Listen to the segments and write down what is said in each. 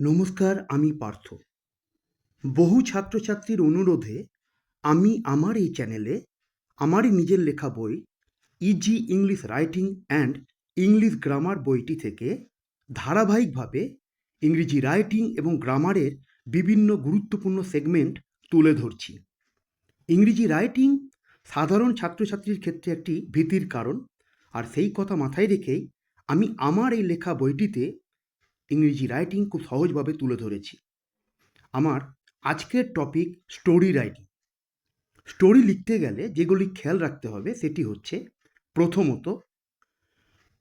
নমস্কার, আমি পার্থ। বহু ছাত্রছাত্রীর অনুরোধে আমি আমার এই চ্যানেলে আমারই নিজের লেখা বই easy English writing and English grammar বইটি থেকে ধারাবাহিকভাবে ইংরেজি রাইটিং এবং গ্রামারের বিভিন্ন গুরুত্বপূর্ণ সেগমেন্ট তুলে ধরছি। ইংরেজি রাইটিং সাধারণ ছাত্রছাত্রীর ক্ষেত্রে একটি ভীতির কারণ, আর সেই কথা মাথায় রেখেই আমি আমার এই লেখা বইটিতে ইংরেজি রাইটিং খুব সহজভাবে তুলে ধরেছি। আমার আজকের টপিক স্টোরি রাইটিং। স্টোরি লিখতে গেলে যেগুলি খেয়াল রাখতে হবে সেটি হচ্ছে,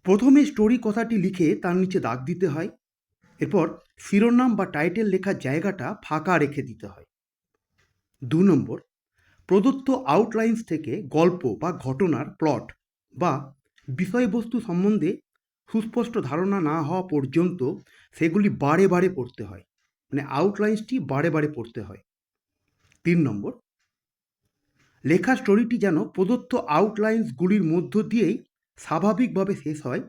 প্রথমে স্টোরি কথাটি লিখে তার নিচে দাগ দিতে হয়। এরপর শিরোনাম বা টাইটেল লেখার জায়গাটা ফাঁকা রেখে দিতে হয়। 2 নম্বর, প্রদত্ত আউটলাইন্স থেকে গল্প বা ঘটনার প্লট বা বিষয়বস্তু সম্বন্ধে সুস্পষ্ট ধারণা না হওয়া পর্যন্ত সেগুলি বারে বারে পড়তে হয়, মানে আউটলাইন্সটি বারে বারে পড়তে হয়। 3 নম্বর, লেখা স্টোরিটি যেন প্রদত্ত আউটলাইন্সগুলির মধ্য দিয়েই স্বাভাবিকভাবে শেষ হয়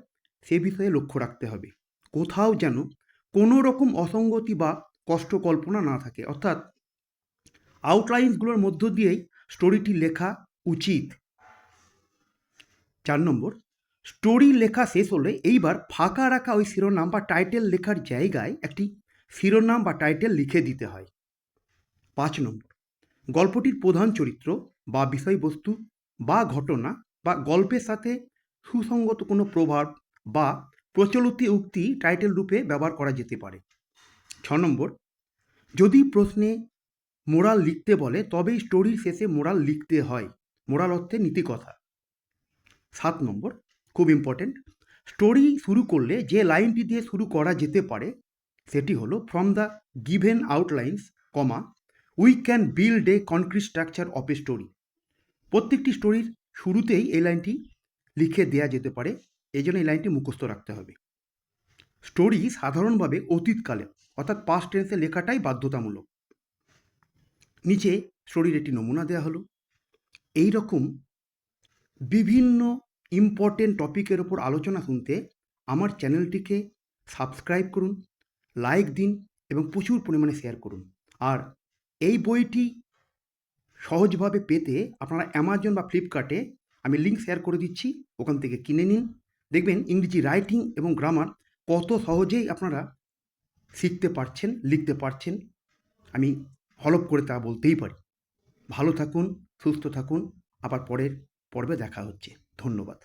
সে বিষয়ে লক্ষ্য রাখতে হবে। কোথাও যেন কোনো রকম অসঙ্গতি বা কষ্ট কল্পনা না থাকে, অর্থাৎ আউটলাইন্সগুলোর মধ্য দিয়েই স্টোরিটি লেখা উচিত। 4 নম্বর, স্টোরি লেখা শেষ হলে এইবার ফাঁকা রাখা ওই শিরোনাম বা টাইটেল লেখার জায়গায় একটি শিরোনাম বা টাইটেল লিখে দিতে হয়। 5 নম্বর, গল্পটির প্রধান চরিত্র বা বিষয়বস্তু বা ঘটনা বা গল্পের সাথে সুসঙ্গত কোনো প্রভাব বা প্রচলিত উক্তি টাইটেল রূপে ব্যবহার করা যেতে পারে। 6 নম্বর, যদি প্রশ্নে মোরাল লিখতে বলে তবেই স্টোরির শেষে মোরাল লিখতে হয়, মোরাল অর্থে নীতিকথা। 7 নম্বর, খুব ইম্পর্টেন্ট, স্টোরি শুরু করলে যে লাইনটি দিয়ে শুরু করা যেতে পারে সেটি হলো, from the given outlines, comma, we can build a concrete structure of a story. প্রত্যেকটি স্টোরির শুরুতেই এই লাইনটি লিখে দেওয়া যেতে পারে, এই জন্য এই লাইনটি মুখস্থ রাখতে হবে। স্টোরি সাধারণভাবে অতীতকালে অর্থাৎ পাস্ট টেন্সে লেখাটাই বাধ্যতামূলক। নিচে স্টোরির একটি নমুনা দেওয়া হলো। এই রকম বিভিন্ন ইম্পর্টেন্ট টপিকের ওপর আলোচনা শুনতে আমার চ্যানেলটিকে সাবস্ক্রাইব করুন, লাইক দিন এবং প্রচুর পরিমাণে শেয়ার করুন। আর এই বইটি সহজভাবে পেতে আপনারা অ্যামাজন বা ফ্লিপকার্টে আমি লিঙ্ক শেয়ার করে দিচ্ছি, ওখান থেকে কিনে নিন। দেখবেন ইংরেজি রাইটিং এবং গ্রামার কত সহজেই আপনারা শিখতে পারছেন, লিখতে পারছেন। আমি হলফ করে তা বলতেই পারি। ভালো থাকুন, সুস্থ থাকুন, আবার পরের পর্বে দেখা হচ্ছে। ধন্যবাদ।